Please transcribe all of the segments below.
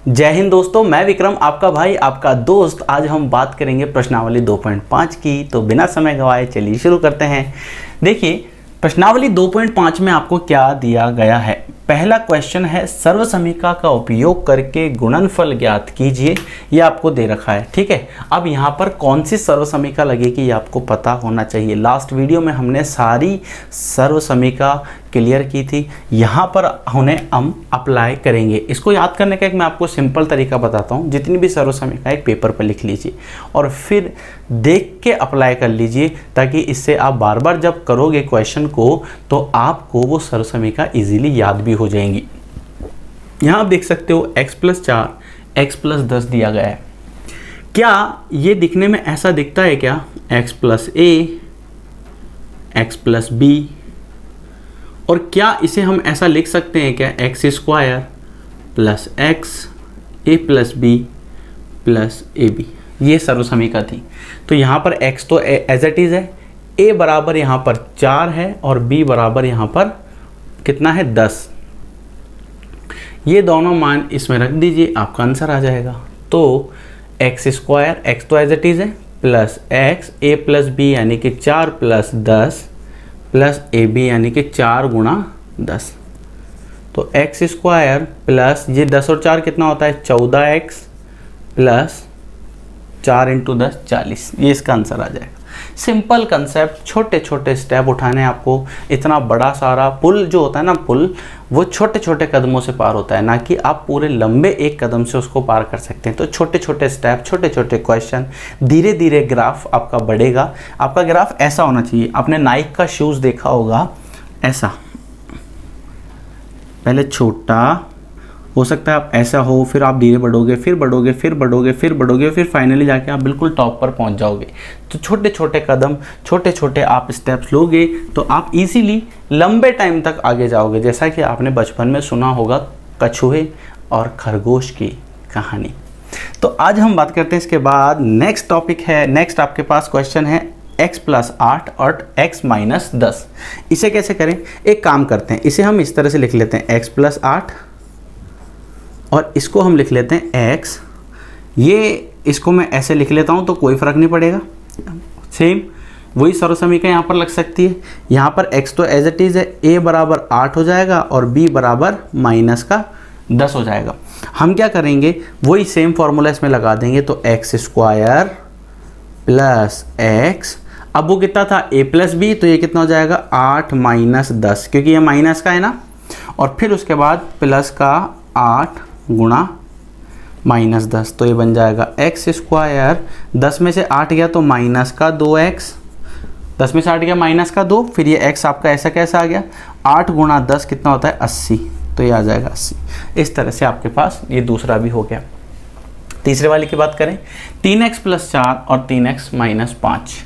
जय हिंद दोस्तों, मैं विक्रम आपका भाई आपका दोस्त। आज हम बात करेंगे प्रश्नावली 2.5 की। तो बिना समय गवाए चलिए शुरू करते हैं। देखिए प्रश्नावली 2.5 में आपको क्या दिया गया है। पहला क्वेश्चन है सर्वसमीका का उपयोग करके गुणनफल ज्ञात कीजिए। ये आपको दे रखा है, ठीक है। अब यहाँ पर कौन सी सर्वसमीका लगेगी ये आपको पता होना चाहिए। लास्ट वीडियो में हमने सारी सर्वसमीका क्लियर की थी, यहाँ पर उन्हें हम अप्लाई करेंगे। इसको याद करने का एक मैं आपको सिंपल तरीका बताता हूँ। जितनी भी सर्वसमीका एक पेपर पर लिख लीजिए और फिर देख के अप्लाई कर लीजिए, ताकि इससे आप बार बार जब करोगे क्वेश्चन को तो आपको वो सर्वसमीका इजीली याद भी हो जाएंगी। यहाँ आप देख सकते हो x+4 x+10 दिया गया है। क्या ये दिखने में ऐसा दिखता है क्या? x+a x+b, और क्या इसे हम ऐसा लिख सकते हैं क्या? x² + x a+b + ab। ये सर्वसमीका थी। तो यहाँ पर x तो एज इट इज़ है, a बराबर यहाँ पर 4 है और b बराबर यहाँ पर कितना है? 10। ये दोनों मान इसमें रख दीजिए, आपका आंसर आ जाएगा। तो x², x तो एज इट इज़ है, प्लस x a+b यानी कि 4 + 10 प्लस ab यानी कि 4 × 10। तो x² प्लस ये 10 और 4 कितना होता है? 14x plus 4 × 10 40। ये इसका आंसर आ जाएगा। सिंपल कंसेप्ट, छोटे छोटे स्टेप उठाने आपको। इतना बड़ा सारा पुल जो होता है ना, पुल वो छोटे छोटे कदमों से पार होता है, ना कि आप पूरे लंबे एक कदम से उसको पार कर सकते हैं। तो छोटे छोटे स्टेप, छोटे छोटे क्वेश्चन, धीरे धीरे ग्राफ आपका बढ़ेगा। आपका ग्राफ ऐसा होना चाहिए। आपने नाइक का शूज़ देखा होगा, ऐसा पहले छोटा हो सकता है, आप ऐसा हो, फिर आप धीरे बढ़ोगे, फिर बढ़ोगे, फिर बढ़ोगे, फिर बढ़ोगे, फिर फाइनली जाके आप बिल्कुल टॉप पर पहुंच जाओगे। तो छोटे छोटे कदम, छोटे छोटे आप स्टेप्स लोगे तो आप इजीली लंबे टाइम तक आगे जाओगे। जैसा कि आपने बचपन में सुना होगा कछुए और खरगोश की कहानी। तो आज हम बात करते हैं इसके बाद नेक्स्ट टॉपिक है। नेक्स्ट आपके पास क्वेश्चन है x+8 और x-10। इसे कैसे करें? एक काम करते हैं, इसे हम इस तरह से लिख लेते हैं x+8 और इसको हम लिख लेते हैं x। ये इसको मैं ऐसे लिख लेता हूँ तो कोई फ़र्क नहीं पड़ेगा। सेम वही सर्वसमीका यहाँ पर लग सकती है। यहाँ पर x तो एज इट इज़ है, a बराबर 8 हो जाएगा और b बराबर -10 हो जाएगा। हम क्या करेंगे, वही सेम फार्मूला इसमें लगा देंगे। तो x² प्लस x, अब वो कितना था? a+b, तो ये कितना हो जाएगा? 8 - 10, क्योंकि ये माइनस का है ना। और फिर उसके बाद प्लस का 8 × -10, तो ये बन जाएगा x²। 10 में से 8 गया तो माइनस का 2x, 10 में से 8 गया माइनस का 2, फिर ये x आपका ऐसा कैसा आ गया? 8 × 10 कितना होता है? 80, तो ये आ जाएगा 80। इस तरह से आपके पास ये दूसरा भी हो गया। तीसरे वाले की बात करें, 3x + 4 और 3x - 5,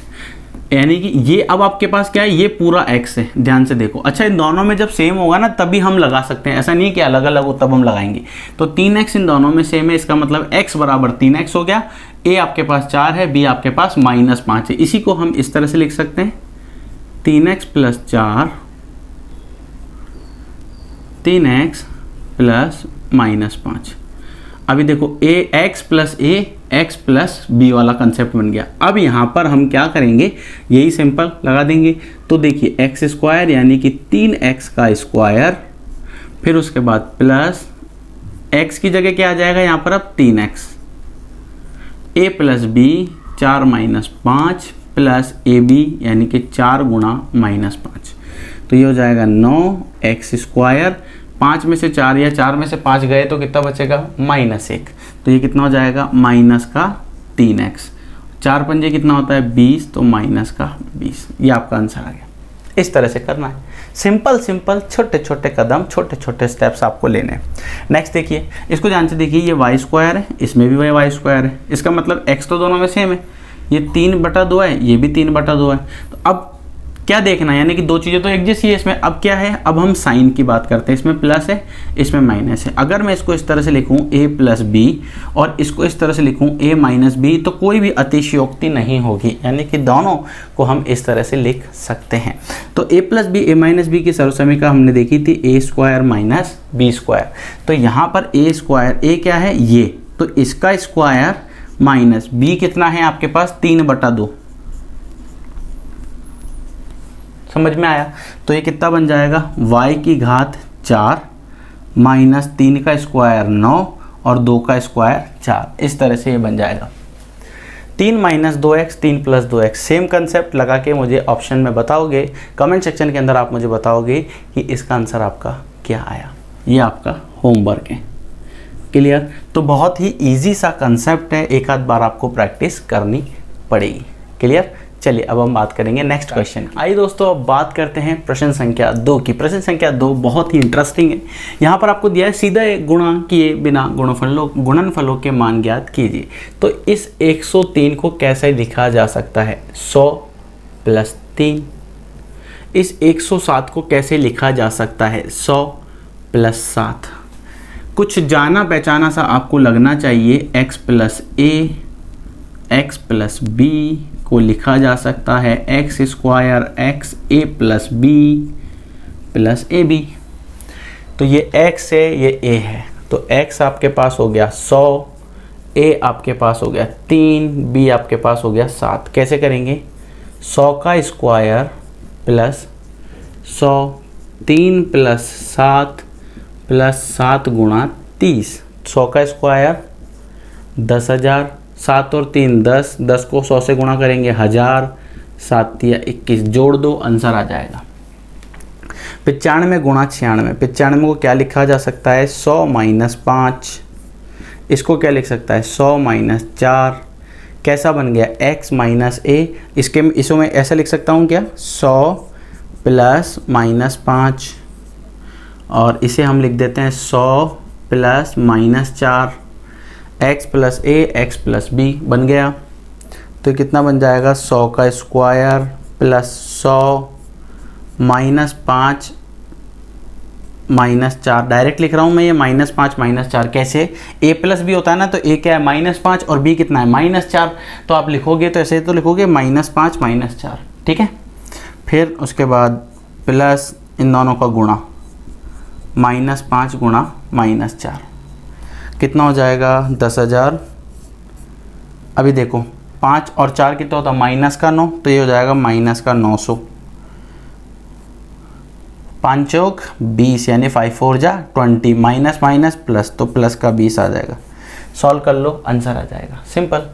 यानी कि ये अब आपके पास क्या है? ये पूरा x है, ध्यान से देखो। अच्छा, इन दोनों में जब सेम होगा ना तभी हम लगा सकते हैं, ऐसा नहीं कि अलग अलग हो तब हम लगाएंगे। तो 3x इन दोनों में सेम है, इसका मतलब x बराबर 3x हो गया। a आपके पास 4 है, b आपके पास -5 है। इसी को हम इस तरह से लिख सकते हैं, 3x + 4 3x + -5। अभी देखो x + a x + b वाला कंसेप्ट बन गया। अब यहाँ पर हम क्या करेंगे, यही सिंपल लगा देंगे। तो देखिए x² यानी कि 3x का स्क्वायर, फिर उसके बाद प्लस x की जगह क्या आ जाएगा यहाँ पर? अब 3x, a + b 4 - 5 plus ab यानी कि 4 × -5, तो ये हो जाएगा 9x²। 5 में से 4 या 4 में से 5 गए तो कितना बचेगा? -1, तो ये कितना हो जाएगा? -3x। 4 पंजे कितना होता है? 20, तो -20। ये आपका आंसर आ गया। इस तरह से करना है। सिंपल सिंपल छोटे छोटे कदम, छोटे छोटे स्टेप्स आपको लेने हैं। नेक्स्ट देखिए, इसको ध्यान से देखिए, ये y² है, इसमें भी y² है। इसका मतलब x तो दोनों में सेम है, ये 3/2 है, ये भी 3/2 है। तो अब क्या देखना है, यानी कि दो चीज़ें तो एक जैसी है इसमें। अब क्या है, अब हम साइन की बात करते हैं। इसमें प्लस है, इसमें माइनस है। अगर मैं इसको इस तरह से लिखूं a प्लस बी और इसको इस तरह से लिखूं a माइनस बी, तो कोई भी अतिशयोक्ति नहीं होगी, यानी कि दोनों को हम इस तरह से लिख सकते हैं। तो a plus B a minus B की सर्वसमीका हमने देखी थी a square minus B square. तो यहाँ पर a स्क्वायर, a क्या है ये, तो इसका स्क्वायर माइनस b कितना है आपके पास 3/2। समझ में आया? तो ये कितना बन जाएगा, y की घात 4 माइनस 3 का स्क्वायर 9 और 2 का स्क्वायर 4। इस तरह से ये बन जाएगा 3 minus 2x 3 plus 2x। Same concept लगा के मुझे ऑप्शन में बताओगे, कमेंट सेक्शन के अंदर आप मुझे बताओगे कि इसका आंसर आपका क्या आया। ये आपका होमवर्क है। क्लियर? तो बहुत ही ईजी सा कंसेप्ट है, एक आध बार आपको प्रैक्टिस करनी पड़ेगी। क्लियर? चलिए अब हम बात करेंगे नेक्स्ट क्वेश्चन की। आइए दोस्तों अब बात करते हैं प्रश्न संख्या 2 की। प्रश्न संख्या 2 बहुत ही इंटरेस्टिंग है। यहाँ पर आपको दिया है सीधा गुणा किए बिना गुणनफलों के मान ज्ञात कीजिए। तो इस 103 को कैसे लिखा जा सकता है, 100 प्लस 3। इस 107 को कैसे लिखा जा सकता है, 100 प्लस 7। कुछ जाना पहचाना सा आपको लगना चाहिए। x plus a x plus b को लिखा जा सकता है X square X A plus B plus A B. तो ये x है, ये a है, तो x आपके पास हो गया 100, a आपके पास हो गया 3, b आपके पास हो गया 7। कैसे करेंगे, 100 का स्क्वायर प्लस 100, 3 प्लस 7 प्लस 7 गुणा 30। 100 का स्क्वायर 10,000, 7 और 3 10, 10 को 100 से गुणा करेंगे 1000, 7 या 21, जोड़ दो आंसर आ जाएगा 95 गुणा 96। 95 को क्या लिखा जा सकता है, 100 माइनस 5। इसको क्या लिख सकता है, 100 माइनस 4। कैसा बन गया, x माइनस a। इसको मैं ऐसा लिख सकता हूँ क्या, 100 प्लस माइनस 5, और इसे हम लिख देते हैं 100 plus minus 4। x plus a x plus b बन गया। तो कितना बन जाएगा, 100 का square plus 100 minus 5 minus 4। Direct लिख रहा हूँ मैं ये -5 -4। कैसे, a प्लस बी होता है ना, तो a क्या है -5 और b कितना है -4। तो आप लिखोगे तो ऐसे तो लिखोगे -5 -4, ठीक है। फिर उसके बाद प्लस इन दोनों का गुणा, -5 गुणा -4 कितना हो जाएगा, 10,000। अभी देखो 5 और 4 कितना होता है, माइनस का 9, तो ये हो जाएगा माइनस का 900। 5 चौक 20 यानी 5 4 जा 20, माइनस माइनस प्लस, तो प्लस का 20 आ जाएगा। सॉल्व कर लो, आंसर आ जाएगा। सिंपल।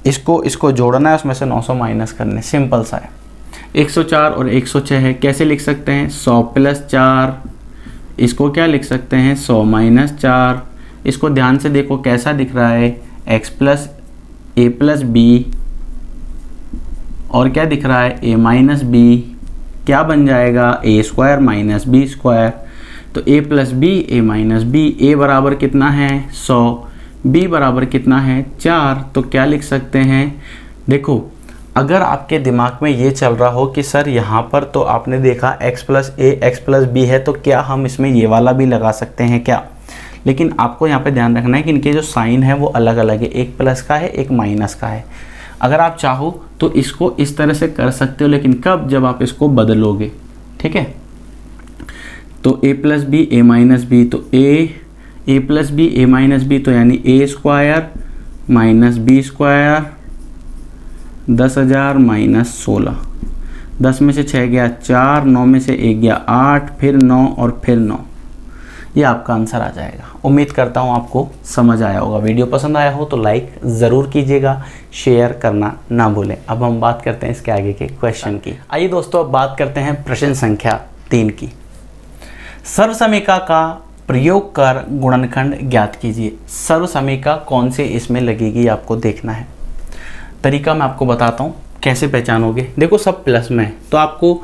इसको जोड़ना है, उसमें से 900 माइनस करने, सिंपल सा है। 104 और 106 है, कैसे लिख सकते हैं, 100 प्लस 4। इसको क्या लिख सकते हैं, 100 माइनस 4। इसको ध्यान से देखो कैसा दिख रहा है, x प्लस ए प्लस बी, और क्या दिख रहा है, a माइनस बी। क्या बन जाएगा, a square minus B square. तो a plus B A minus B. a बराबर कितना है, 100, b बराबर कितना है, 4। तो क्या लिख सकते हैं, देखो अगर आपके दिमाग में ये चल रहा हो कि सर यहाँ पर तो आपने देखा x प्लस ए एक्स प्लस बी है, तो क्या हम इसमें ये वाला भी लगा सकते हैं क्या। लेकिन आपको यहाँ पे ध्यान रखना है कि इनके जो साइन है वो अलग अलग है, एक प्लस का है एक माइनस का है। अगर आप चाहो तो इसको इस तरह से कर सकते हो, लेकिन कब, जब आप इसको बदलोगे, ठीक है। तो a plus B A minus B, तो A plus B A minus B, तो यानी a square minus B square 10,000 minus 16। 10 में से 6 गया 4, 9 में से 1 गया 8, फिर 9 और फिर 9। ये आपका आंसर आ जाएगा। उम्मीद करता हूँ आपको समझ आया होगा। वीडियो पसंद आया हो तो लाइक ज़रूर कीजिएगा, शेयर करना ना भूलें। अब हम बात करते हैं इसके आगे के क्वेश्चन की। आइए दोस्तों अब बात करते हैं प्रश्न संख्या 3 की। सर्वसमीका का प्रयोग कर गुणनखंड ज्ञात कीजिए। सर्वसमीका कौन से इसमें लगेगी आपको देखना है। तरीका मैं आपको बताता हूँ कैसे पहचानोगे। देखो सब प्लस में है, तो आपको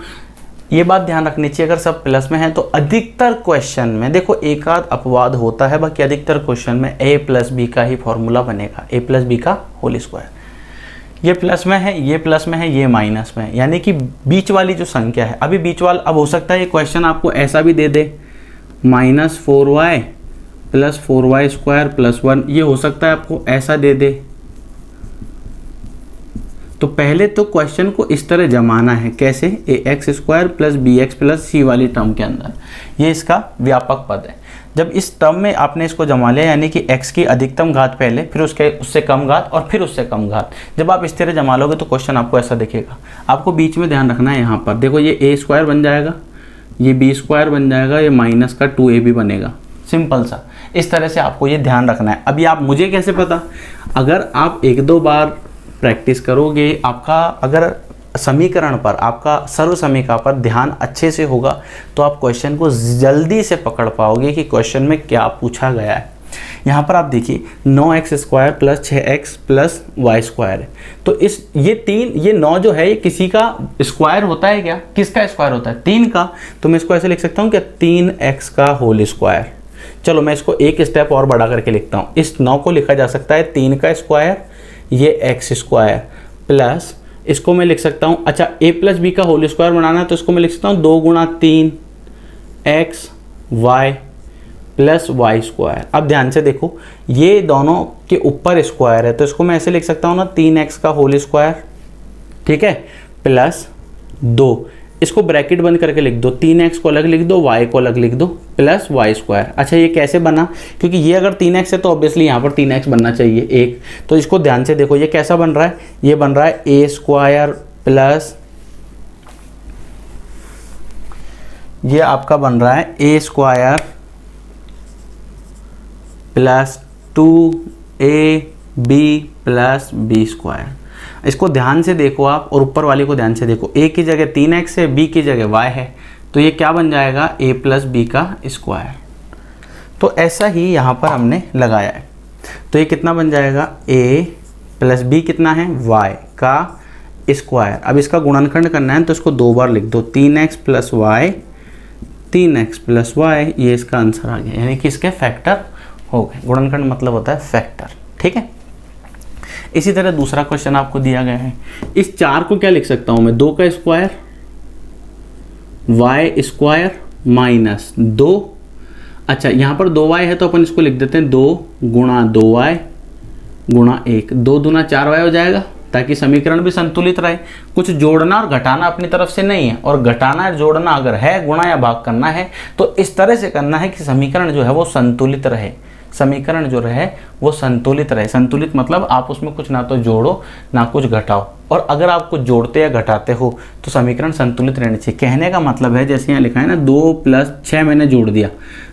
ये बात ध्यान रखनी चाहिए, अगर सब प्लस में है तो अधिकतर क्वेश्चन में, देखो एक आध अपवाद होता है, बाकी अधिकतर क्वेश्चन में a प्लस बी का ही फॉर्मूला बनेगा, a प्लस बी का होल स्क्वायर। ये प्लस में है, ये प्लस में है, ये माइनस में है, यानी कि बीच वाली जो संख्या है, अभी बीच वाला, अब हो सकता है ये क्वेश्चन आपको ऐसा भी दे दे -4y + 4y² + 1, ये हो सकता है आपको ऐसा दे दे। तो पहले तो क्वेश्चन को इस तरह जमाना है, कैसे, ax² + bx + c वाली टर्म के अंदर, ये इसका व्यापक पद है। जब इस टर्म में आपने इसको जमा लिया, यानी कि x की अधिकतम घात पहले, फिर उससे कम घात और फिर उससे कम घात, जब आप इस तरह जमा लोगे तो क्वेश्चन आपको ऐसा दिखेगा। आपको बीच में ध्यान रखना है, यहाँ पर देखो ये a² बन जाएगा, ये b² बन जाएगा, ये माइनस का 2ab बनेगा, सिंपल सा। इस तरह से आपको ये ध्यान रखना है। अभी आप, मुझे कैसे पता, अगर आप 1-2 बार प्रैक्टिस करोगे, आपका अगर समीकरण पर, आपका सर्व समीकरण पर ध्यान अच्छे से होगा तो आप क्वेश्चन को जल्दी से पकड़ पाओगे कि क्वेश्चन में क्या पूछा गया है। यहाँ पर आप देखिए 9x² + 6x + y² है, तो ये 9 जो है ये किसी का स्क्वायर होता है क्या, किसका स्क्वायर होता है, 3 का। तो मैं इसको ऐसे लिख सकता हूँ कि 3x का होल स्क्वायर। चलो मैं इसको एक स्टेप और बढ़ा करके लिखता हूँ, इस 9 को लिखा जा सकता है 3 का स्क्वायर, ये x² प्लस, इसको मैं लिख सकता हूँ, अच्छा a + b का होल स्क्वायर बनाना है तो इसको मैं लिख सकता हूँ 2 × 3 x y + y²। अब ध्यान से देखो, ये दोनों के ऊपर स्क्वायर है तो इसको मैं ऐसे लिख सकता हूँ ना, 3x का होल स्क्वायर, ठीक है, प्लस 2, इसको ब्रैकेट बंद करके लिख दो, 3x को अलग लिख दो, y को अलग लिख दो, प्लस y²। अच्छा ये कैसे बना, क्योंकि ये अगर 3x है तो ऑब्वियसली यहाँ पर 3x बनना चाहिए एक, तो इसको ध्यान से देखो ये कैसा बन रहा है, ये बन रहा है a² प्लस, ये आपका बन रहा है a² प्लस 2ab + b²। इसको ध्यान से देखो आप, और ऊपर वाले को ध्यान से देखो, a की जगह 3x है, b की जगह y है, तो ये क्या बन जाएगा, a + b का स्क्वायर। तो ऐसा ही यहाँ पर हमने लगाया है, तो ये कितना बन जाएगा, a + b कितना है, y का स्क्वायर। अब इसका गुणनखंड करना है तो इसको 2 बार लिख दो, 3x + y, 3x + y, ये इसका आंसर आ गया, यानी कि इसके फैक्टर हो गए। गुणनखंड मतलब होता है फैक्टर, ठीक है। इसी तरह दूसरा क्वेश्चन आपको दिया गया है, इस 4 को क्या लिख सकता हूं मैं, 2 का स्क्वायर, y² - 2, अच्छा यहाँ पर 2y है तो अपन इसको लिख देते हैं 2 × 2y × 1, 2 दूना 4y हो जाएगा, ताकि समीकरण भी संतुलित रहे। कुछ जोड़ना और घटाना अपनी तरफ से नहीं है, और घटाना और जोड़ना अगर है, गुणा या भाग करना है तो इस तरह से करना है कि समीकरण जो है वो संतुलित रहे, समीकरण जो रहे वो संतुलित रहे। संतुलित मतलब आप उसमें कुछ ना तो जोड़ो ना कुछ घटाओ, और अगर आप कुछ जोड़ते या घटाते हो तो समीकरण संतुलित रहने चाहिए। कहने का मतलब है, जैसे यहाँ लिखा है ना 2 + 6 मैंने जोड़ दिया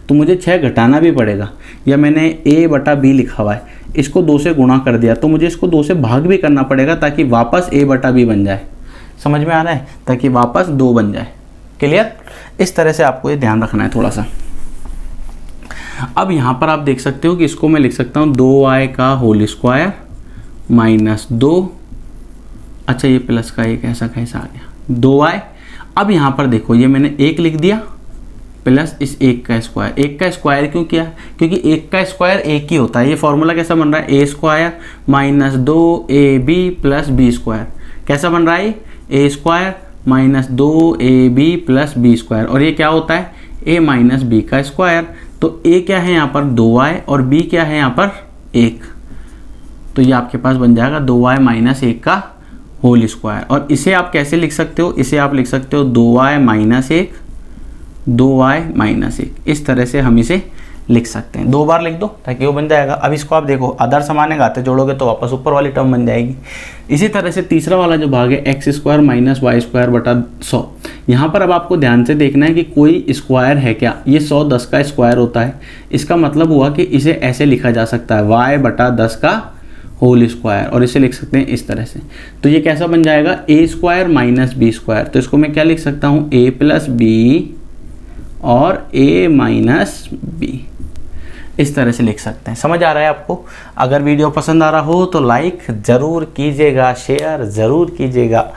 तो मुझे 6 घटाना भी पड़ेगा, या मैंने a/b लिखा हुआ है, इसको 2 से गुणा कर दिया तो मुझे इसको 2 से भाग भी करना पड़ेगा ताकि वापस a/b बन जाए। समझ में आ रहा है, ताकि वापस 2 बन जाए। क्लियर, इस तरह से आपको ये ध्यान रखना है थोड़ा सा। अब यहाँ पर आप देख सकते हो कि इसको मैं लिख सकता हूँ 2y का होल स्क्वायर -2, अच्छा ये प्लस का एक ऐसा कैसा आ गया 2y। अब यहाँ पर देखो ये मैंने 1 लिख दिया प्लस इस 1 का स्क्वायर। 1 का स्क्वायर क्यों किया, क्योंकि 1 का स्क्वायर 1 ही होता है। ये फॉर्मूला कैसा बन रहा है, a² - 2ab + b²। कैसा बन रहा है, a² - 2ab + b², और ये क्या होता है, a - b का स्क्वायर। तो a क्या है यहाँ पर 2y और b क्या है यहाँ पर 1, तो ये आपके पास बन जाएगा 2y - 1 का होल स्क्वायर। और इसे आप कैसे लिख सकते हो, इसे आप लिख सकते हो 2y - 1, 2y - 1, इस तरह से हम इसे लिख सकते हैं। 2 बार लिख दो ताकि वो बन जाएगा। अब इसको आप देखो, आधार समान घाते जोड़ोगे तो वापस ऊपर वाली टर्म बन जाएगी। इसी तरह से तीसरा वाला जो भाग है x² - y² बटा 100, यहाँ पर अब आपको ध्यान से देखना है कि कोई स्क्वायर है क्या। ये 100 10 का स्क्वायर होता है, इसका मतलब हुआ कि इसे ऐसे लिखा जा सकता है y/10 का होल स्क्वायर, और इसे लिख सकते हैं इस तरह से। तो ये कैसा बन जाएगा, a² - b²। तो इसको मैं क्या लिख सकता हूँ, a + b और a - b, इस तरह से लिख सकते हैं। समझ आ रहा है आपको। अगर वीडियो पसंद आ रहा हो तो लाइक ज़रूर कीजिएगा, शेयर ज़रूर कीजिएगा।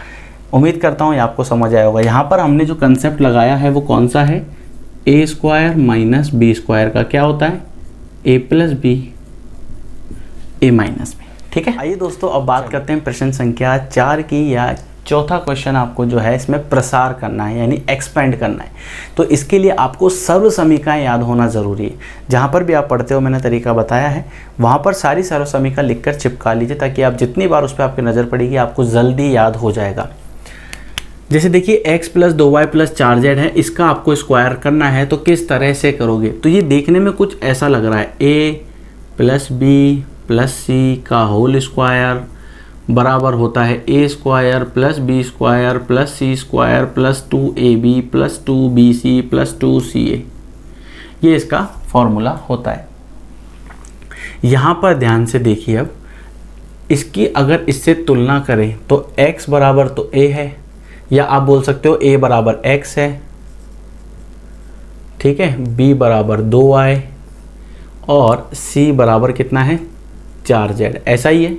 उम्मीद करता हूँ ये आपको समझ आया होगा। यहाँ पर हमने जो कंसेप्ट लगाया है वो कौन सा है, a² - b² का क्या होता है, a + b a - b। ठीक है। आइए दोस्तों अब बात करते हैं प्रश्न संख्या 4 की, या चौथा क्वेश्चन आपको जो है इसमें प्रसार करना है यानी एक्सपेंड करना है। तो इसके लिए आपको सर्व समीकरण याद होना ज़रूरी है। जहाँ पर भी आप पढ़ते हो मैंने तरीका बताया है, वहाँ पर सारी सर्व समीकरण लिखकर चिपका लीजिए, ताकि आप जितनी बार उस पर आपकी नज़र पड़ेगी आपको जल्दी याद हो जाएगा। जैसे देखिए x + 2y + 4z है, इसका आपको स्क्वायर करना है, तो किस तरह से करोगे? तो ये देखने में कुछ ऐसा लग रहा है, a + b + c का होल स्क्वायर बराबर होता है a² + b² + c² + 2ab + 2bc + 2ca। ये इसका फॉर्मूला होता है। यहाँ पर ध्यान से देखिए, अब इसकी अगर इससे तुलना करें तो x बराबर तो a है, या आप बोल सकते हो a बराबर x है, ठीक है, b बराबर 2y और c बराबर कितना है 4z, ऐसा ही है।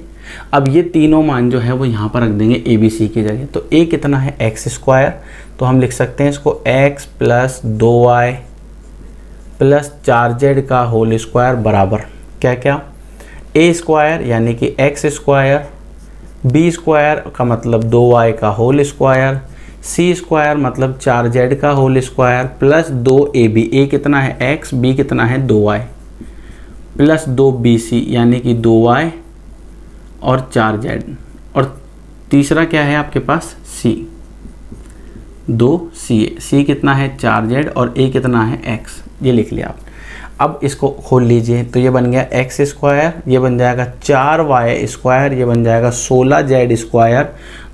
अब ये तीनों मान जो है वो यहाँ पर रख देंगे a b c की जगह। तो a कितना है x², तो हम लिख सकते हैं इसको x + 2y + 4z का होल स्क्वायर बराबर क्या क्या, a² यानी कि x², b² का मतलब 2y का होल स्क्वायर, c² मतलब 4z का whole square plus 2ab, a कितना है x, b कितना है 2y प्लस 2bc यानी कि 2y और 4z, और तीसरा क्या है आपके पास c, 2ca, c कितना है 4z और a कितना है x, ये लिख लिया आप। अब इसको खोल लीजिए, तो ये बन गया x², ये बन जाएगा 4y², ये बन जाएगा 16z²,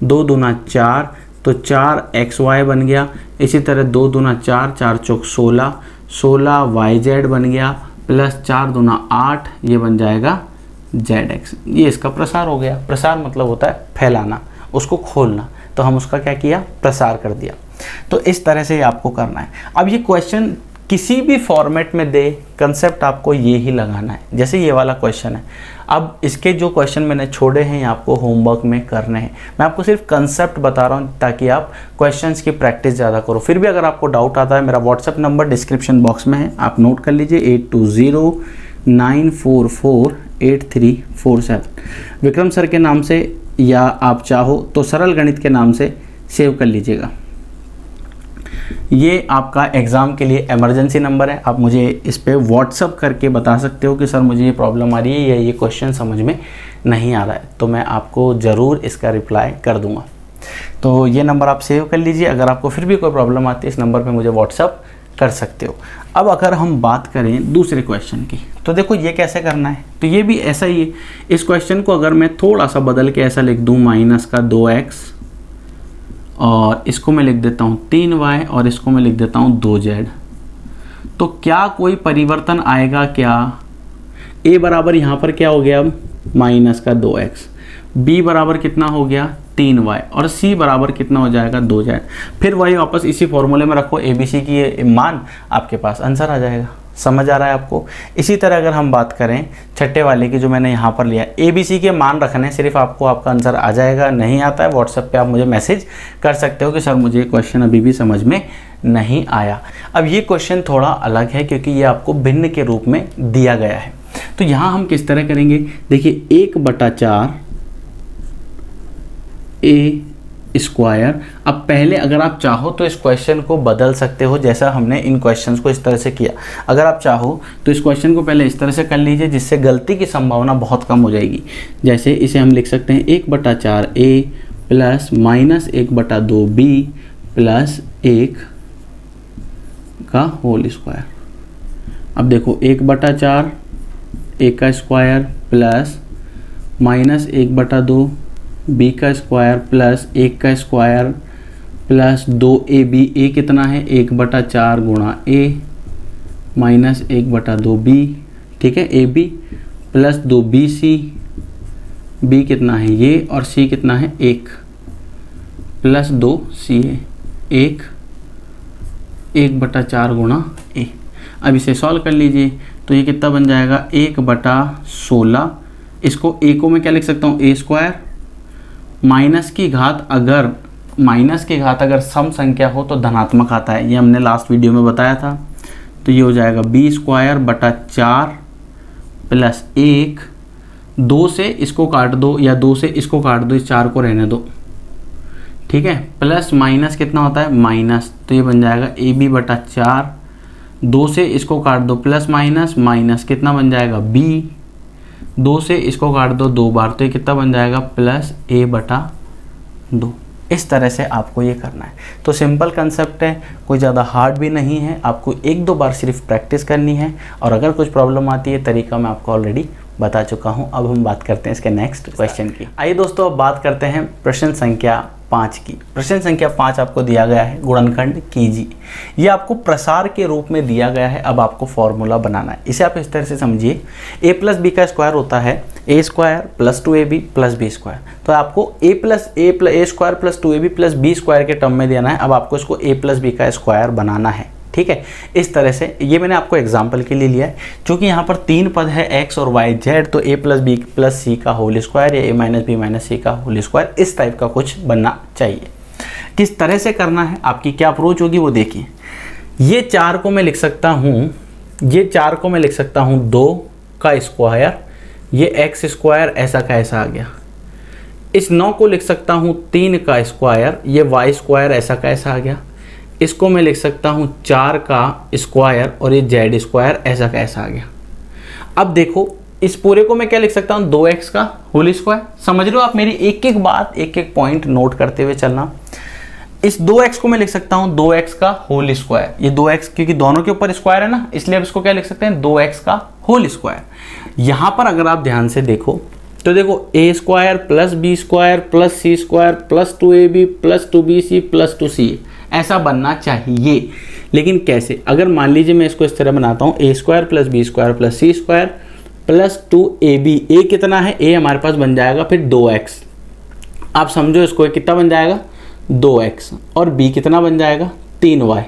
2 दूना 4 तो 4xy बन गया। इसी तरह 2 दूना 4, 4 चौक 16, 16yz बन गया, प्लस 4 दूना 8, ये बन जाएगा zx। ये इसका प्रसार हो गया। प्रसार मतलब होता है फैलाना, उसको खोलना, तो हम उसका क्या किया, प्रसार कर दिया। तो इस तरह से आपको करना है। अब ये क्वेश्चन किसी भी फॉर्मेट में दे, कंसेप्ट आपको ये ही लगाना है। जैसे ये वाला क्वेश्चन है, अब इसके जो क्वेश्चन मैंने छोड़े हैं ये आपको होमवर्क में करने हैं। मैं आपको सिर्फ कंसेप्ट बता रहा हूँ ताकि आप क्वेश्चंस की प्रैक्टिस ज़्यादा करो। फिर भी अगर आपको डाउट आता है, मेरा व्हाट्सएप नंबर डिस्क्रिप्शन बॉक्स में है, आप नोट कर लीजिए 8209448347। विक्रम सर के नाम से, या आप चाहो तो सरल गणित के नाम से सेव कर लीजिएगा। ये आपका एग्ज़ाम के लिए इमरजेंसी नंबर है। आप मुझे इस पे व्हाट्सअप करके बता सकते हो कि सर मुझे ये प्रॉब्लम आ रही है या ये क्वेश्चन समझ में नहीं आ रहा है, तो मैं आपको ज़रूर इसका रिप्लाई कर दूंगा। तो ये नंबर आप सेव कर लीजिए। अगर आपको फिर भी कोई प्रॉब्लम आती है, इस नंबर पे मुझे व्हाट्सअप कर सकते हो। अब अगर हम बात करें दूसरे क्वेश्चन की, तो देखो ये कैसे करना है, तो ये भी ऐसा ही है। इस क्वेश्चन को अगर मैं थोड़ा सा बदल के ऐसा लिख दूँ, -2x और इसको मैं लिख देता हूँ 3y और इसको मैं लिख देता हूँ 2z, तो क्या कोई परिवर्तन आएगा क्या? a बराबर यहाँ पर क्या हो गया, अब -2x, b बराबर कितना हो गया 3y और c बराबर कितना हो जाएगा 2z। फिर वही वापस इसी फॉर्मूले में रखो, abc की मान, आपके पास आंसर आ जाएगा। समझ आ रहा है आपको? इसी तरह अगर हम बात करें छठे वाले की, जो मैंने यहाँ पर लिया, ABC के मान रखने, सिर्फ आपको आपका आंसर आ जाएगा। नहीं आता है व्हाट्सएप पे आप मुझे मैसेज कर सकते हो कि सर मुझे क्वेश्चन अभी भी समझ में नहीं आया। अब ये क्वेश्चन थोड़ा अलग है क्योंकि ये आपको भिन्न के रूप में दिया गया है। तो यहाँ हम किस तरह करेंगे, देखिए 1/4 a²। अब पहले अगर आप चाहो तो इस क्वेश्चन को बदल सकते हो, जैसा हमने इन क्वेश्चंस को इस तरह से किया। अगर आप चाहो तो इस क्वेश्चन को पहले इस तरह से कर लीजिए, जिससे गलती की संभावना बहुत कम हो जाएगी। जैसे इसे हम लिख सकते हैं 1/4 a प्लस -1/2 b प्लस 1 का होल स्क्वायर। अब देखो 1/4 a का स्क्वायर प्लस -1/2 b का स्क्वायर प्लस 1 का स्क्वायर प्लस 2ab, a कितना है 1/4 गुणा a माइनस 1/2 b, ठीक है, ab प्लस 2bc, b कितना है ये और c कितना है 1 प्लस 2ca, 1/4 गुणा a। अब इसे सॉल्व कर लीजिए, तो ये कितना बन जाएगा 1/16। इसको a को मैं क्या लिख सकता हूँ, a²। माइनस की घात अगर सम संख्या हो तो धनात्मक आता है, ये हमने लास्ट वीडियो में बताया था। तो ये हो जाएगा b² बटा 4 प्लस 1 2 से इसको काट दो या 2 से इसको काट दो, इस 4 को रहने दो, ठीक है। प्लस माइनस कितना होता है माइनस, तो ये बन जाएगा AB बटा 4। 2 से इसको काट दो, प्लस माइनस माइनस कितना बन जाएगा B। 2 से इसको काट दो 2 बार, तो ये कितना बन जाएगा प्लस A बटा 2। इस तरह से आपको ये करना है। तो सिंपल कंसेप्ट है, कोई ज़्यादा हार्ड भी नहीं है, आपको 1-2 बार सिर्फ प्रैक्टिस करनी है। और अगर कुछ प्रॉब्लम आती है, तरीका मैं आपको ऑलरेडी बता चुका हूँ। अब हम बात करते हैं इसके नेक्स्ट क्वेश्चन की। आइए दोस्तों, अब बात करते हैं प्रश्न संख्या 5 की। प्रश्न संख्या 5 आपको दिया गया है, गुणनखंड कीजिए। ये आपको प्रसार के रूप में दिया गया है। अब आपको फॉर्मूला बनाना है। इसे आप इस तरह से समझिए, a प्लस बी का स्क्वायर होता है a square plus 2ab plus B square. तो आपको a square plus 2ab plus B square के टर्म में देना है। अब आपको इसको a प्लस बी का स्क्वायर बनाना है, ठीक है। इस तरह से ये मैंने आपको एग्जाम्पल के लिए लिया है। क्योंकि यहाँ पर 3 पद है x और y z, तो a प्लस बी प्लस सी का होल स्क्वायर या a माइनस बी माइनस सी का होल स्क्वायर, इस टाइप का कुछ बनना चाहिए। किस तरह से करना है, आपकी क्या अप्रोच होगी वो देखिए। ये 4 को मैं लिख सकता हूँ, ये 4 को मैं लिख सकता हूँ 2 का स्क्वायर, ये x स्क्वायर ऐसा का ऐसा आ गया। इस 9 को लिख सकता हूँ 3 का स्क्वायर, ये y स्क्वायर ऐसा का ऐसा आ गया। इसको मैं लिख सकता हूँ 4 का स्क्वायर और ये z स्क्वायर ऐसा का ऐसा आ गया। अब देखो, इस पूरे को मैं क्या लिख सकता हूँ 2x का होल स्क्वायर। समझ रहे हो आप मेरी एक एक बात, एक एक पॉइंट नोट करते हुए चलना। इस 2x को मैं लिख सकता हूँ 2x का होल स्क्वायर, ये 2x क्योंकि दोनों के ऊपर स्क्वायर है ना, इसलिए अब इसको क्या लिख सकते हैं 2x का होल स्क्वायर। यहाँ पर अगर आप ध्यान से देखो तो देखो a square plus B square plus C square plus 2ab plus 2bc plus 2ca ऐसा बनना चाहिए। लेकिन कैसे, अगर मान लीजिए मैं इसको इस तरह बनाता हूँ a square plus B square plus C square plus 2ab, a कितना है, a हमारे पास बन जाएगा फिर 2x। आप समझो इसको, कितना बन जाएगा 2x और b कितना बन जाएगा 3y,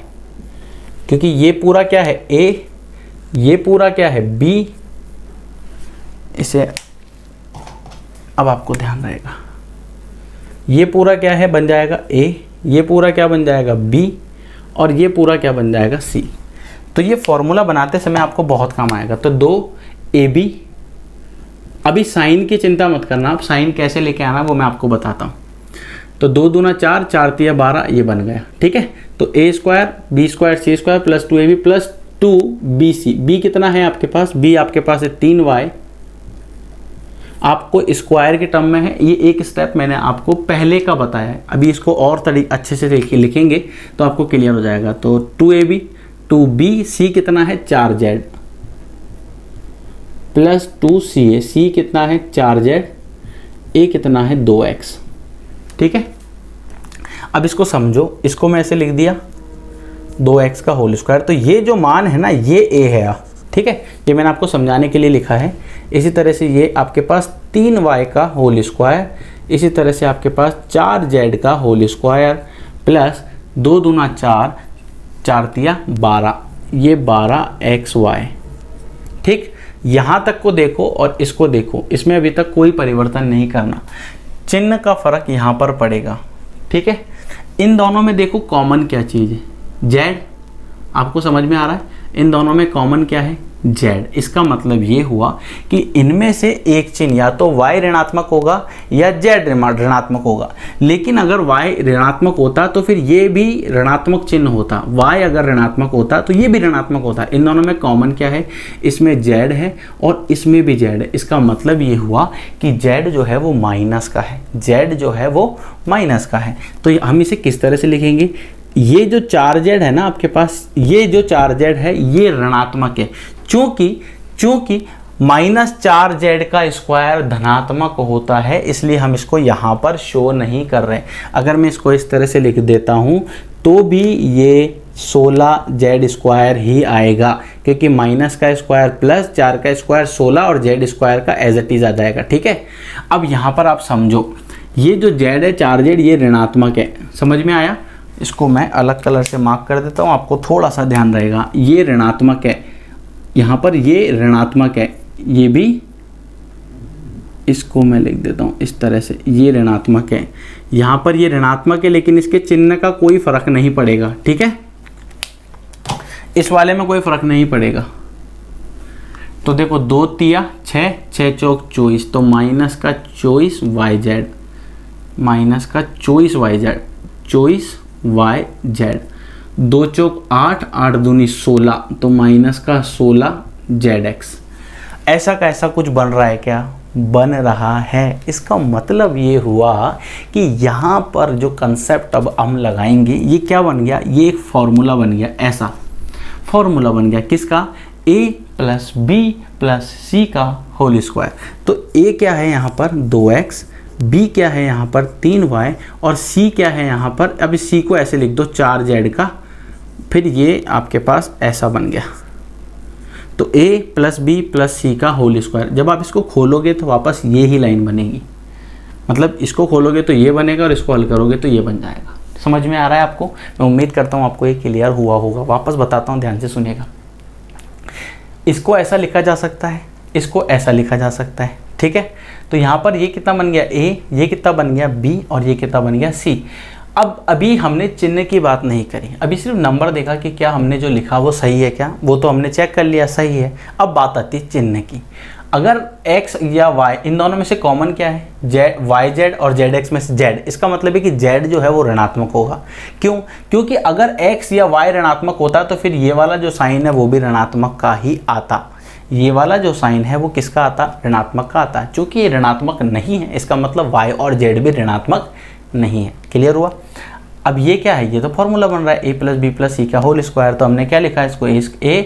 क्योंकि ये पूरा क्या है a, ये पूरा क्या है b। इसे अब आपको ध्यान रहेगा, ये पूरा क्या है बन जाएगा a, ये पूरा क्या बन जाएगा b और ये पूरा क्या बन जाएगा c। तो ये फॉर्मूला बनाते समय आपको बहुत काम आएगा। तो 2ab, अभी साइन की चिंता मत करना, आप साइन कैसे लेके आना वो मैं आपको बताता हूँ। तो 2 दूना 4, 4 तिया 12, ये बन गया, ठीक है। तो a square B square C square plus 2ab plus 2bc, b कितना है आपके पास, b आपके पास है 3y, आपको स्क्वायर के टर्म में है। ये एक स्टेप मैंने आपको पहले का बताया है, अभी इसको और अच्छे से लिखेंगे तो आपको क्लियर हो जाएगा। तो 2ab 2bc कितना है 4z प्लस 2ca, c कितना है 4z, a कितना है 2x, ठीक है। अब इसको समझो, इसको मैं ऐसे लिख दिया 2x का होल स्क्वायर। तो ये जो मान है ना ये a है, ठीक है, ये मैंने आपको समझाने के लिए लिखा है। इसी तरह से ये आपके पास 3y का होल स्क्वायर, इसी तरह से आपके पास 4z का होल स्क्वायर प्लस 2 दूना 4, 4 तिया 12, ये 12xy, ठीक। यहाँ तक को देखो और इसको देखो, इसमें अभी तक कोई परिवर्तन नहीं करना, चिन्ह का फर्क यहाँ पर पड़ेगा, ठीक है। इन दोनों में देखो कॉमन क्या चीज़ है, z, आपको समझ में आ रहा है। इन दोनों में कॉमन क्या है z। इसका मतलब ये हुआ कि इनमें से एक चिन्ह या तो y ऋणात्मक होगा या z ऋणात्मक होगा। लेकिन अगर y ऋणात्मक होता तो फिर ये भी ऋणात्मक चिन्ह होता, y अगर ऋणात्मक होता तो ये भी ऋणात्मक होता। इन दोनों में कॉमन क्या है, इसमें z है और इसमें भी z है। इसका मतलब ये हुआ कि z जो है वो माइनस का है, z जो है वो माइनस का है। तो हम इसे किस तरह से लिखेंगे, ये जो 4z है ना आपके पास, ये जो 4z है ये ऋणात्मक है। चूंकि -4z का स्क्वायर धनात्मक होता है, इसलिए हम इसको यहाँ पर शो नहीं कर रहे। अगर मैं इसको इस तरह से लिख देता हूँ तो भी ये 16z स्क्वायर ही आएगा, क्योंकि माइनस का स्क्वायर प्लस 4 का स्क्वायर 16 और z स्क्वायर का एज इट इज आ जाएगा, ठीक है। अब यहाँ पर आप समझो, ये जो z है 4z ये ऋणात्मक है, समझ में आया। इसको मैं अलग कलर से मार्क कर देता हूँ, आपको थोड़ा सा ध्यान रहेगा। ये ऋणात्मक है, यहाँ पर ये ऋणात्मक है, ये भी, इसको मैं लिख देता हूँ इस तरह से, ये ऋणात्मक है, यहाँ पर ये ऋणात्मक है, लेकिन इसके चिन्ह का कोई फर्क नहीं पड़ेगा, ठीक है। इस वाले में कोई फर्क नहीं पड़ेगा, तो देखो 2 तिया 6, 6 चौक 24, तो माइनस का 24 वाई जेड, माइनस का 24 वाई जेड, 24 वाई जेड। 2 चौक 8, 8 दूनी 16, तो माइनस का 16 जेड एक्स। ऐसा का ऐसा कुछ बन रहा है क्या? बन रहा है। इसका मतलब ये हुआ कि यहाँ पर जो कंसेप्ट अब हम लगाएंगे, ये क्या बन गया? ये एक फॉर्मूला बन गया। ऐसा फॉर्मूला बन गया किसका? a प्लस बी प्लस सी का होल स्क्वायर। तो a क्या है यहाँ पर? 2x, b क्या है यहाँ पर? 3y, और c क्या है यहाँ पर? अब इस c को ऐसे लिख दो 4z का, फिर ये आपके पास ऐसा बन गया। तो a प्लस बी प्लस सी का होल स्क्वायर। जब आप इसको खोलोगे तो वापस ये ही लाइन बनेगी, मतलब इसको खोलोगे तो ये बनेगा और इसको हल करोगे तो ये बन जाएगा। समझ में आ रहा है आपको? मैं उम्मीद करता हूँ आपको ये क्लियर हुआ होगा। वापस बताता हूँ, ध्यान से सुनिएगा। इसको ऐसा लिखा जा सकता है, इसको ऐसा लिखा जा सकता है, ठीक है। तो यहाँ पर ये कितना बन गया? a, ये कितना बन गया? b, और ये कितना बन गया? c। अब अभी हमने चिन्ह की बात नहीं करी, अभी सिर्फ नंबर देखा कि क्या हमने जो लिखा वो सही है क्या, वो तो हमने चेक कर लिया सही है। अब बात आती है चिन्ह की। अगर x या y, इन दोनों में से कॉमन क्या है? जेड, वाई जेड और जेड एक्स में से जेड। इसका मतलब है कि जेड जो है वो ऋणात्मक होगा। क्यों? क्योंकि अगर x या y ऋणात्मक होता तो फिर ये वाला जो साइन है वो भी ऋणात्मक का ही आता। ये वाला जो साइन है वो किसका आता? ऋणात्मक का आता। चूँकि ये ऋणात्मक नहीं है, इसका मतलब y और z भी ऋणात्मक नहीं है। क्लियर हुआ? अब ये क्या है? ये तो फॉर्मूला बन रहा है a प्लस बी प्लस सी का होल स्क्वायर। तो हमने क्या लिखा है इसको? a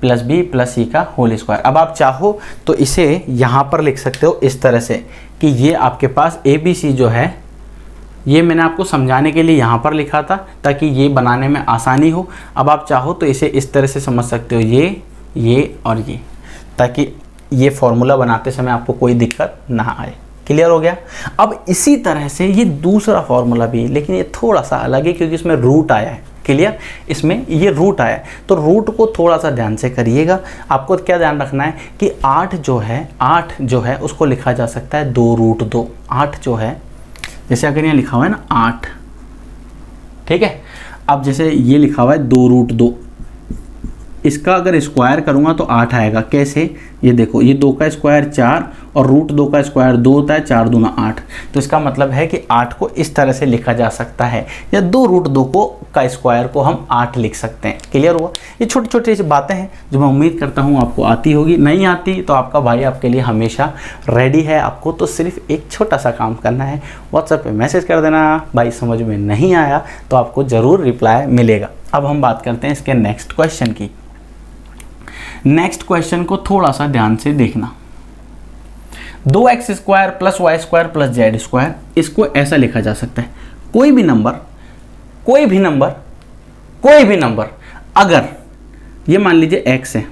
प्लस बी प्लस सी का होल स्क्वायर। अब आप चाहो तो इसे यहाँ पर लिख सकते हो इस तरह से कि ये आपके पास ए बी सी जो है, ये मैंने आपको समझाने के लिए यहाँ पर लिखा था ताकि ये बनाने में आसानी हो। अब आप चाहो तो इसे इस तरह से समझ सकते हो, ये और ये, ताकि ये फॉर्मूला बनाते समय आपको कोई दिक्कत ना आए। क्लियर हो गया? अब इसी तरह से ये दूसरा फॉर्मूला भी है, लेकिन ये थोड़ा सा अलग है क्योंकि इसमें रूट आया है। क्लियर? इसमें ये रूट आया है, तो रूट को थोड़ा सा ध्यान से करिएगा। आपको क्या ध्यान रखना है कि 8 जो है उसको लिखा जा सकता है 2√2। 8 जो है, जैसे अगर यहाँ लिखा हुआ है ना 8, ठीक है। अब जैसे ये लिखा हुआ है 2√2, इसका अगर स्क्वायर करूँगा तो 8 आएगा। कैसे? ये देखो, ये 2 का स्क्वायर 4 और √2 का स्क्वायर 2 होता है, 4 दूना 8। तो इसका मतलब है कि 8 को इस तरह से लिखा जा सकता है, या 2√2 को का स्क्वायर को हम 8 लिख सकते हैं। क्लियर हुआ? ये छोटी छोटी सी बातें हैं जो मैं उम्मीद करता हूँ आपको आती होगी। नहीं आती तो आपका भाई आपके लिए हमेशा रेडी है। आपको तो सिर्फ एक छोटा सा काम करना है, व्हाट्सएप पे मैसेज कर देना, भाई समझ में नहीं आया, तो आपको ज़रूर रिप्लाई मिलेगा। अब हम बात करते हैं इसके नेक्स्ट क्वेश्चन की। नेक्स्ट क्वेश्चन को थोड़ा सा ध्यान से देखना। 2x square plus Y square plus Z square, इसको ऐसा लिखा जा सकता है। कोई भी नंबर अगर ये मान लीजिए x है,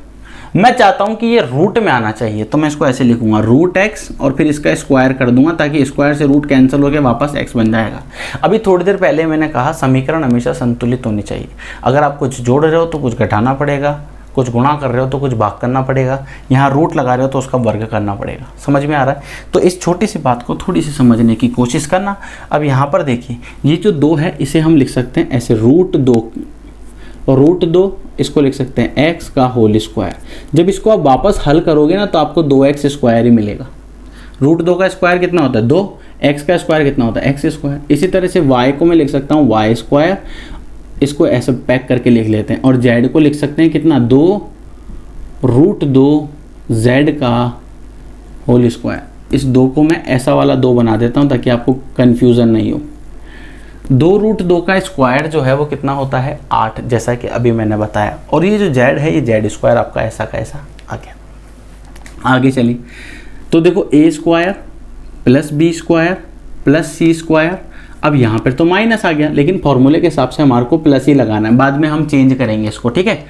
मैं चाहता हूं कि ये रूट में आना चाहिए, तो मैं इसको ऐसे लिखूंगा √x और फिर इसका स्क्वायर कर दूंगा ताकि स्क्वायर से रूट कैंसिल होकर वापस x बन जाएगा। अभी थोड़ी देर पहले मैंने कहा समीकरण हमेशा संतुलित होनी चाहिए। अगर आप कुछ जोड़ रहे हो तो कुछ घटाना पड़ेगा, कुछ गुणा कर रहे हो तो कुछ भाग करना पड़ेगा, यहाँ रूट लगा रहे हो तो उसका वर्ग करना पड़ेगा। समझ में आ रहा है? तो इस छोटी सी बात को थोड़ी सी समझने की कोशिश करना। अब यहाँ पर देखिए, ये जो 2 है इसे हम लिख सकते हैं ऐसे √2 इसको लिख सकते हैं x का होल स्क्वायर। जब इसको आप वापस हल करोगे ना तो आपको 2x स्क्वायर ही मिलेगा। √2 का स्क्वायर कितना होता है? 2। x का स्क्वायर कितना होता है? x square. इसी तरह से y को मैं लिख सकता हूँ y स्क्वायर, इसको ऐसे पैक करके लिख लेते हैं, और z को लिख सकते हैं कितना? 2√2 z का होल स्क्वायर। इस 2 को मैं ऐसा वाला 2 बना देता हूँ ताकि आपको कन्फ्यूज़न नहीं हो। 2√2 का स्क्वायर जो है वो कितना होता है? 8, जैसा कि अभी मैंने बताया। और ये जो z है, ये z स्क्वायर आपका ऐसा का ऐसा आ गया। आगे चलिए, तो देखो a square plus b square plus c square. अब यहाँ पर तो माइनस आ गया, लेकिन फॉर्मूले के हिसाब से हमारे को प्लस ही लगाना है, बाद में हम चेंज करेंगे इसको, ठीक है।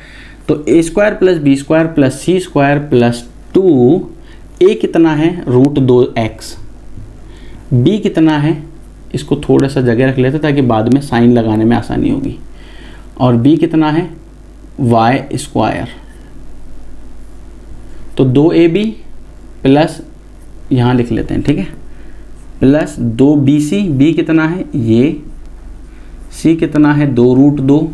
तो a square plus b square plus c square plus 2, a कितना है? √2x, b कितना है? इसको थोड़ा सा जगह रख लेते ताकि बाद में साइन लगाने में आसानी होगी। और b कितना है? y square. तो 2ab प्लस, यहाँ लिख लेते हैं, ठीक है, प्लस 2bc। b कितना है? ये। c कितना है? 2√2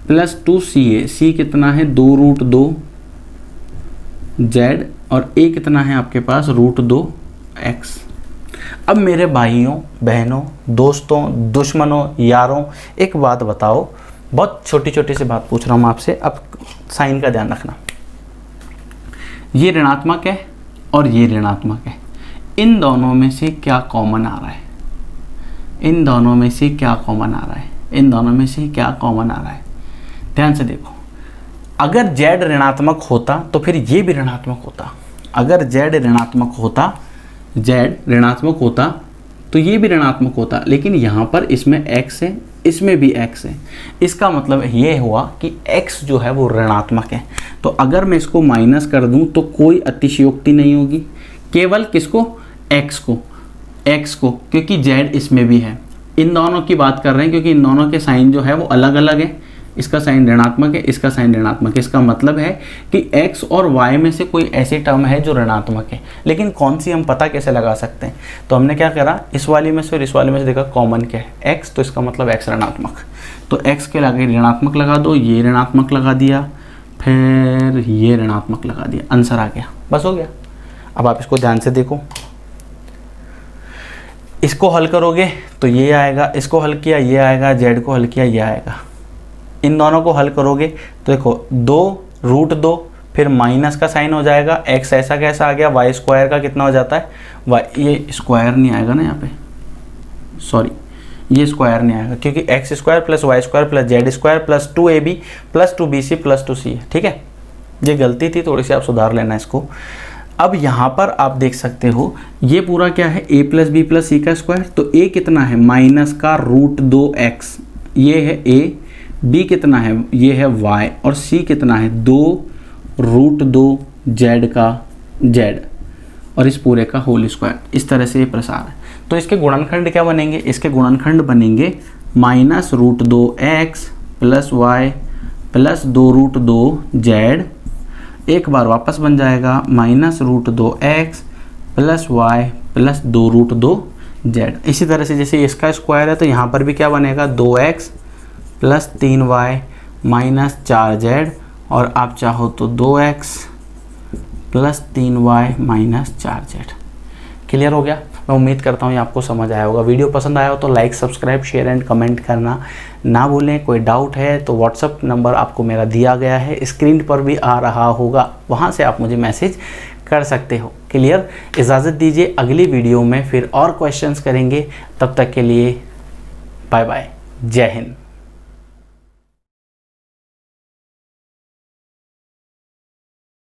प्लस 2ca, सी कितना है 2√2 z और a कितना है आपके पास √2x। अब मेरे भाइयों बहनों दोस्तों दुश्मनों यारों एक बात बताओ, बहुत छोटी छोटी सी बात पूछ रहा हूँ आपसे, अब साइन का ध्यान रखना। ये ऋणात्मक है और ये ऋणात्मक है, इन दोनों में से क्या कॉमन आ रहा है? इन दोनों में से क्या कॉमन आ रहा है? इन दोनों में से क्या कॉमन आ रहा है? ध्यान से देखो, अगर z ऋणात्मक होता तो फिर ये भी ऋणात्मक होता। अगर z ऋणात्मक होता, z ऋणात्मक होता तो ये भी ऋणात्मक होता, लेकिन यहाँ पर इसमें x है, इसमें भी x है। इसका मतलब ये हुआ कि x जो है वो ऋणात्मक है। तो अगर मैं इसको माइनस कर दूं तो कोई अतिशयोक्ति नहीं होगी, केवल किसको? x को, क्योंकि z इसमें भी है। इन दोनों की बात कर रहे हैं क्योंकि इन दोनों के साइन जो है वो अलग अलग है। इसका साइन ऋणात्मक है, इसका साइन ऋणात्मक है। इसका मतलब है कि x और y में से कोई ऐसी टर्म है जो ऋणात्मक है, लेकिन कौन सी हम पता कैसे लगा सकते हैं? तो हमने क्या करा, इस वाली में से और इस वाले में से देखा कॉमन क्या है, x, तो इसका मतलब x ऋणात्मक। तो x के आगे ऋणात्मक लगा दो, ये ऋणात्मक लगा दिया, फिर ये ऋणात्मक लगा दिया, आंसर आ गया, बस हो गया। अब आप इसको ध्यान से देखो, इसको हल करोगे तो ये आएगा, इसको हल किया ये आएगा, z को हल किया ये आएगा। इन दोनों को हल करोगे तो देखो 2√2 फिर माइनस का साइन हो जाएगा, x ऐसा कैसा आ गया, y स्क्वायर का कितना हो जाता है y, ये स्क्वायर नहीं आएगा ना यहाँ पे, सॉरी ये स्क्वायर नहीं आएगा क्योंकि x square plus y square plus z square plus 2ab plus 2bc plus 2c है, ठीक है। ये गलती थी थोड़ी सी, आप सुधार लेना इसको। अब यहाँ पर आप देख सकते हो ये पूरा क्या है, a प्लस बी प्लस सी का स्क्वायर, तो a कितना है माइनस का √2x, ये है a, b कितना है ये है y और c कितना है 2√2 z का z और इस पूरे का होल स्क्वायर। इस तरह से ये प्रसार है। तो इसके गुणनखंड क्या बनेंगे? इसके गुणनखंड बनेंगे -√2x plus y plus 2√2z, एक बार वापस बन जाएगा -√2x plus y plus 2√2z। इसी तरह से जैसे इसका स्क्वायर है तो यहाँ पर भी क्या बनेगा 2x plus 3y minus 4z और आप चाहो तो 2x plus 3y minus 4z। Clear हो गया? मैं उम्मीद करता हूँ ये आपको समझ आया होगा। वीडियो पसंद आया हो तो like subscribe share and comment करना ना भूलें। कोई डाउट है तो व्हाट्सअप नंबर आपको मेरा दिया गया है, स्क्रीन पर भी आ रहा होगा, वहाँ से आप मुझे मैसेज कर सकते हो। क्लियर? इजाज़त दीजिए, अगली वीडियो में फिर और क्वेश्चंस करेंगे। तब तक के लिए बाय बाय, जय हिंद।